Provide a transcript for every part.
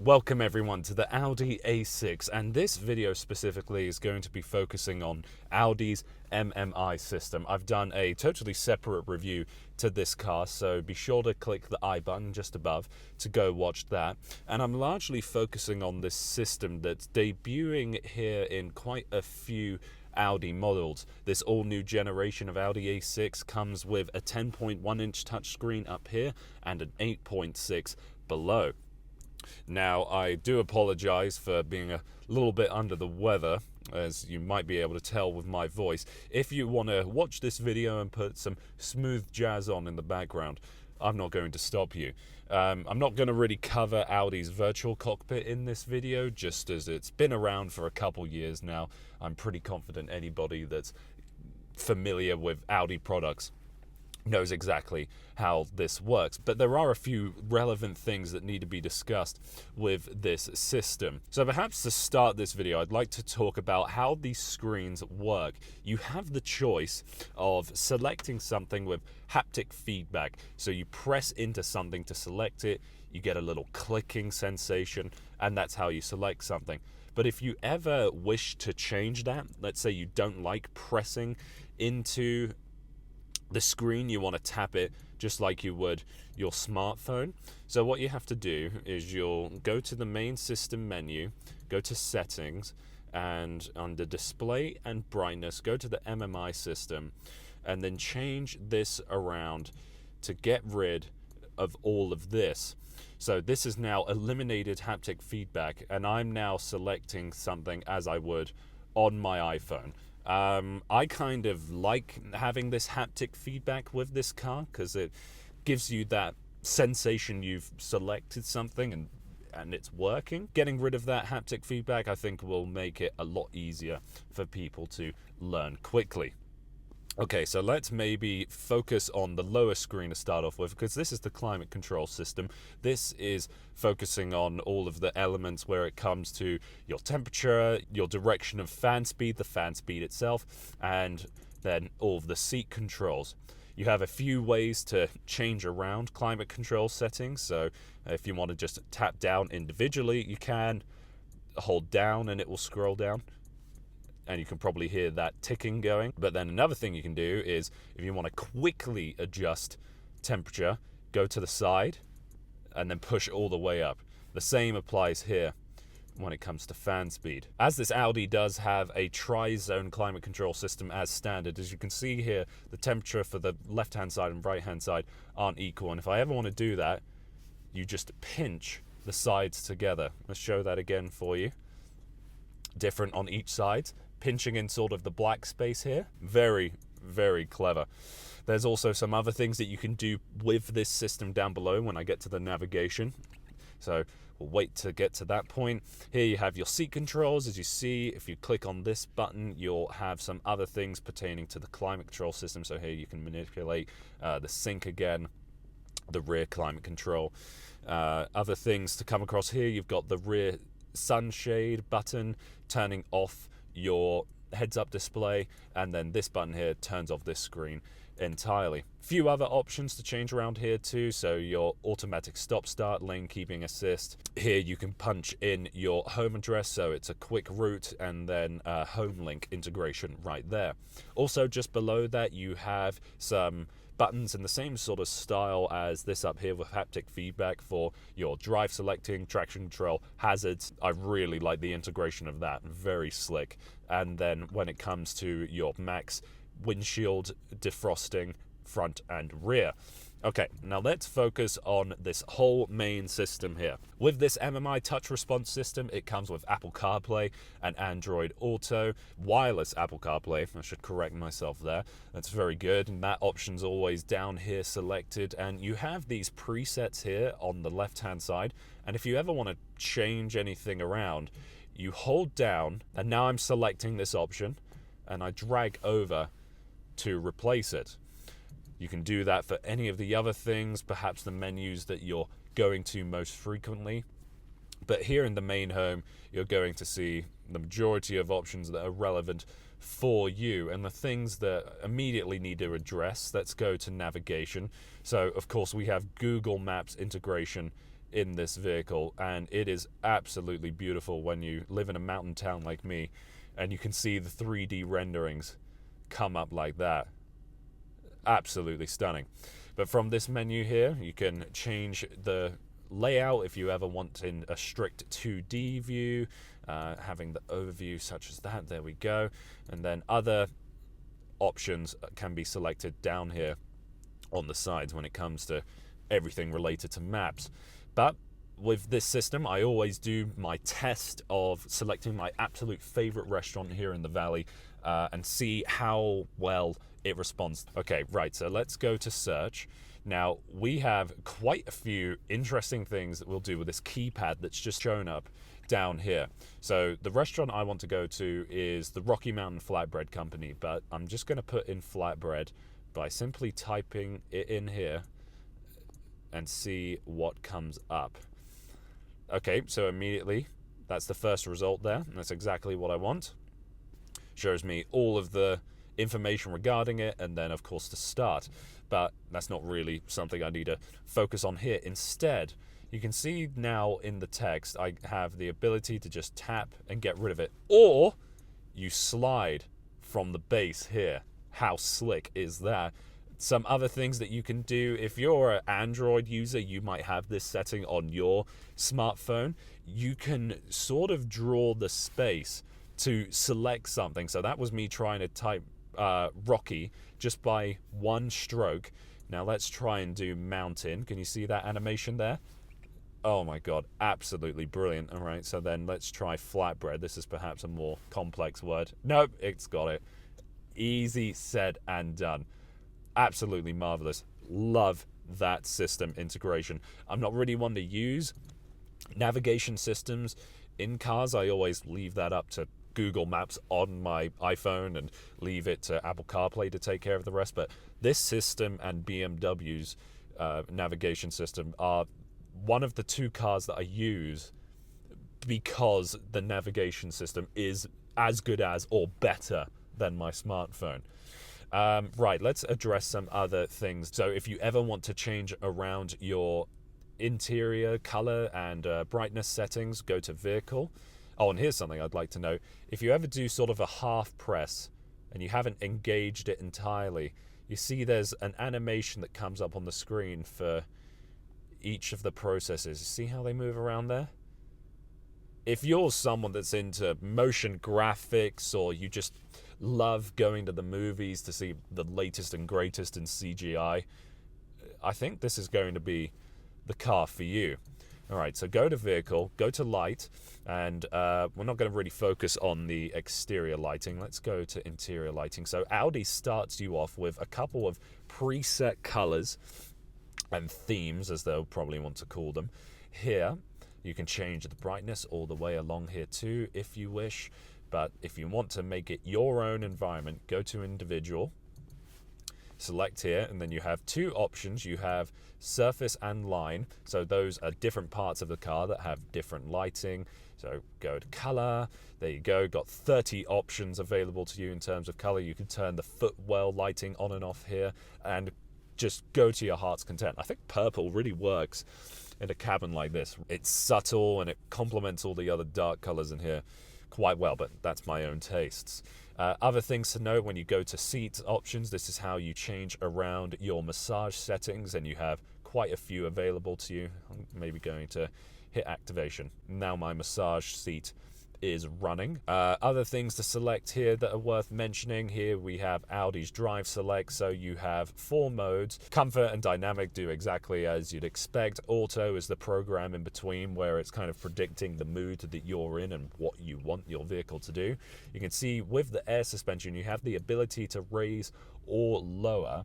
Welcome everyone to the Audi A6, and this video specifically is going to be focusing on Audi's MMI system. I've done a totally separate review to this car, so be sure to click the I button just above to go watch that. And I'm largely focusing on this system that's debuting here in quite a few Audi models. This all-new generation of Audi A6 comes with a 10.1-inch touchscreen up here and an 8.6 below. Now, I do apologize for being a little bit under the weather, as you might be able to tell with my voice. If you want to watch this video and put some smooth jazz on in the background, I'm not going to stop you. I'm not going to really cover Audi's virtual cockpit in this video, just as it's been around for a couple years now. I'm pretty confident anybody that's familiar with Audi products knows exactly how this works, but there are a few relevant things that need to be discussed with this system. So perhaps to start this video, I'd like to talk about how these screens work. You have the choice of selecting something with haptic feedback. So you press into something to select it, you get a little clicking sensation, and that's how you select something. But if you ever wish to change that, let's say you don't like pressing into the screen, you want to tap it just like you would your smartphone. So what you have to do is you'll go to the main system menu, go to settings, and under display and brightness, go to the MMI system, and then change this around to get rid of all of this. So this is now eliminated haptic feedback, and I'm now selecting something as I would on my iPhone. I kind of like having this haptic feedback with this car because it gives you that sensation you've selected something and it's working. Getting rid of that haptic feedback, I think, will make it a lot easier for people to learn quickly. Okay, so let's maybe focus on the lower screen to start off with, because this is the climate control system. This is focusing on all of the elements where it comes to your temperature, your direction of fan speed, the fan speed itself, and then all of the seat controls. You have a few ways to change around climate control settings, so if you want to just tap down individually, you can hold down and it will scroll down. And you can probably hear that ticking going. But then another thing you can do is, if you want to quickly adjust temperature, go to the side and then push all the way up. The same applies here when it comes to fan speed. As this Audi does have a tri-zone climate control system as standard, as you can see here, the temperature for the left-hand side and right-hand side aren't equal. And if I ever want to do that, you just pinch the sides together. Let's show that again for you. Different on each side. Pinching in sort of the black space here. Very, very clever. There's also some other things that you can do with this system down below when I get to the navigation. So we'll wait to get to that point. Here you have your seat controls. As you see, if you click on this button, you'll have some other things pertaining to the climate control system. So here you can manipulate the sync again, the rear climate control. Other things to come across here, you've got the rear sunshade button turning off your heads-up display, and then this button here turns off this screen entirely. Few other options to change around here too, so your automatic stop-start, lane keeping assist. Here you can punch in your home address, so it's a quick route, and then home link integration right there. Also, just below that, you have some buttons in the same sort of style as this up here with haptic feedback for your drive selecting, traction control, hazards. I really like the integration of that, very slick. And then when it comes to your max windshield defrosting, front and rear. Okay, now let's focus on this whole main system here. With this MMI touch response system, it comes with Apple Carplay and Android Auto, wireless Apple Carplay. I should correct myself there. That's very good, and that option's always down here selected, and you have these presets here on the left-hand side, and if you ever want to change anything around, you hold down, and now I'm selecting this option, and I drag over to replace it. You can do that for any of the other things, perhaps the menus that you're going to most frequently. But here in the main home, you're going to see the majority of options that are relevant for you, and the things that immediately need to address. Let's go to navigation. So, of course, we have Google Maps integration in this vehicle, and it is absolutely beautiful when you live in a mountain town like me and you can see the 3D renderings come up like that. Absolutely stunning. But from this menu here, you can change the layout if you ever want in a strict 2D view, having the overview such as that. There we go. And then other options can be selected down here on the sides when it comes to everything related to maps. But with this system, I always do my test of selecting my absolute favorite restaurant here in the valley and see how well it responds. Okay, right, so let's go to search. Now, we have quite a few interesting things that we'll do with this keypad that's just shown up down here. So the restaurant I want to go to is the Rocky Mountain Flatbread Company, but I'm just going to put in flatbread by simply typing it in here and see what comes up. Okay, so immediately, that's the first result there. That's exactly what I want. Shows me all of the information regarding it, and then of course to start. But that's not really something I need to focus on here. Instead, you can see now in the text, I have the ability to just tap and get rid of it. Or you slide from the base here. How slick is that? Some other things that you can do, if you're an Android user, you might have this setting on your smartphone. You can sort of draw the space to select something. So that was me trying to type Rocky just by one stroke. Now let's try and do mountain. Can you see that animation there? Oh my god, absolutely brilliant. All right, so then let's try flatbread. This is perhaps a more complex word. Nope, it's got it. Easy said and done. Absolutely marvelous. Love that system integration. I'm not really one to use navigation systems in cars. I always leave that up to Google Maps on my iPhone and leave it to Apple Carplay to take care of the rest. But this system and BMW's navigation system are one of the two cars that I use because the navigation system is as good as or better than my smartphone. Right, let's address some other things. So if you ever want to change around your interior color and brightness settings, go to vehicle. Oh, and here's something I'd like to know. If you ever do sort of a half press and you haven't engaged it entirely, you see there's an animation that comes up on the screen for each of the processes. You see how they move around there? If you're someone that's into motion graphics, or you just love going to the movies to see the latest and greatest in CGI, I think this is going to be the car for you. All right, so go to vehicle, go to light, and we're not going to really focus on the exterior lighting. Let's go to interior lighting. So Audi starts you off with a couple of preset colors and themes, as they'll probably want to call them. Here, you can change the brightness all the way along here too, if you wish. But if you want to make it your own environment, go to individual, select here, and then you have two options. You have surface and line. So those are different parts of the car that have different lighting. So go to color. There you go. Got 30 options available to you in terms of color. You can turn the Footwell Lighting on and off here and just go to your heart's content. I think purple really works in a cabin like this. It's subtle and it complements all the other dark colors in here quite well, but that's my own tastes. Other things to note when you go to seat options, this is how you change around your massage settings, and you have quite a few available to you. I'm maybe going to hit activation. Now my massage seat is running. Other things to select here that are worth mentioning. Here we have Audi's Drive Select, so you have 4 modes. Comfort and Dynamic do exactly as you'd expect. Auto is the program in between, where it's kind of predicting the mood that you're in and what you want your vehicle to do. You can see with the air suspension, you have the ability to raise or lower.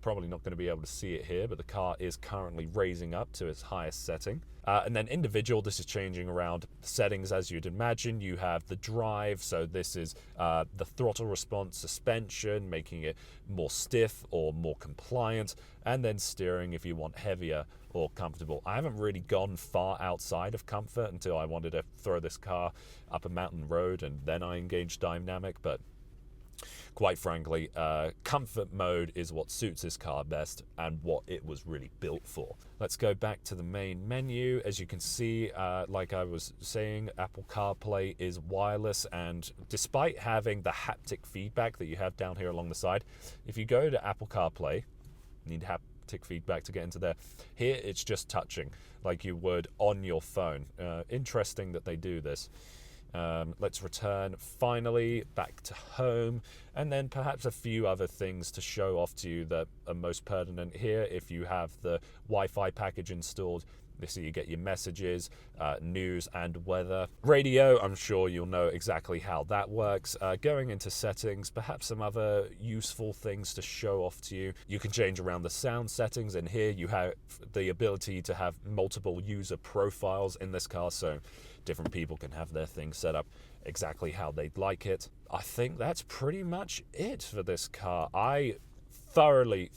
Probably not going to be able to see it here, but the car is currently raising up to its highest setting. And then individual, this is changing around settings as you'd imagine. You have the drive, so this is the throttle response, suspension, making it more stiff or more compliant, and then steering if you want heavier or comfortable. I haven't really gone far outside of comfort until I wanted to throw this car up a mountain road, and then I engaged dynamic, but Quite frankly, comfort mode is what suits this car best and what it was really built for. Let's go back to the main menu. As you can see, like I was saying, Apple CarPlay is wireless, and despite having the haptic feedback that you have down here along the side, if you go to Apple CarPlay, you need haptic feedback to get into there. Here it's just touching like you would on your phone. Interesting that they do this. Let's return finally back to home, and then perhaps a few other things to show off to you that are most pertinent here. If you have the Wi-Fi package installed, this is you get your messages, news and weather. Radio, I'm sure you'll know exactly how that works. Going into settings, perhaps some other useful things to show off to you. You can change around the sound settings, and here you have the ability to have multiple user profiles in this car, so different people can have their things set up exactly how they'd like it. I think that's pretty much it for this car. I thoroughly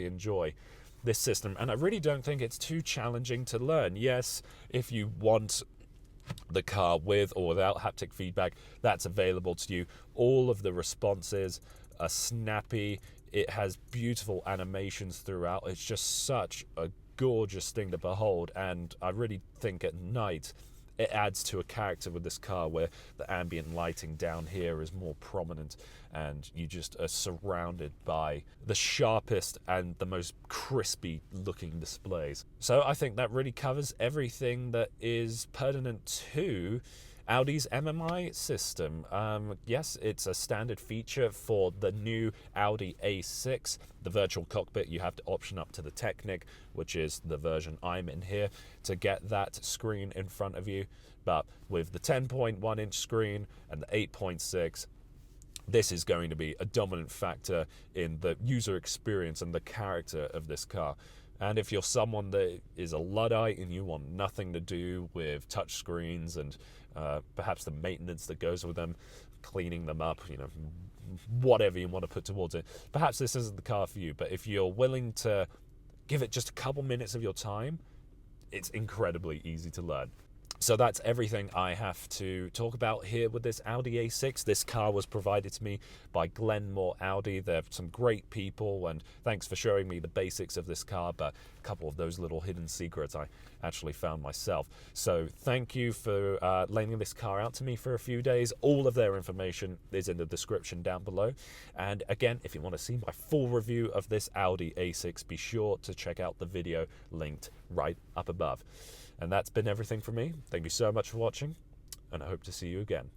enjoy this system, and I really don't think it's too challenging to learn. Yes, if you want the car with or without haptic feedback, that's available to you. All of the responses are snappy. It has beautiful animations throughout. It's just such a gorgeous thing to behold, and I really think at night it adds to a character with this car where the ambient lighting down here is more prominent, and you just are surrounded by the sharpest and the most crispy looking displays. So I think that really covers everything that is pertinent to Audi's MMI system. Yes, it's a standard feature for the new Audi A6. The virtual cockpit, you have to option up to the Technik, which is the version I'm in here, to get that screen in front of you. But with the 10.1 inch screen and the 8.6, this is going to be a dominant factor in the user experience and the character of this car. And if you're someone that is a Luddite and you want nothing to do with touch screens and perhaps the maintenance that goes with them, cleaning them up, whatever you want to put towards it, perhaps this isn't the car for you. But if you're willing to give it just a couple minutes of your time, it's incredibly easy to learn. So that's everything I have to talk about here with this Audi A6. This car was provided to me by Glenmore Audi. They're some great people, and thanks for showing me the basics of this car, but a couple of those little hidden secrets I actually found myself. So thank you for lending this car out to me for a few days. All of their information is in the description down below. And again, if you want to see my full review of this Audi A6, be sure to check out the video linked right up above. And that's been everything from me. Thank you so much for watching, and I hope to see you again.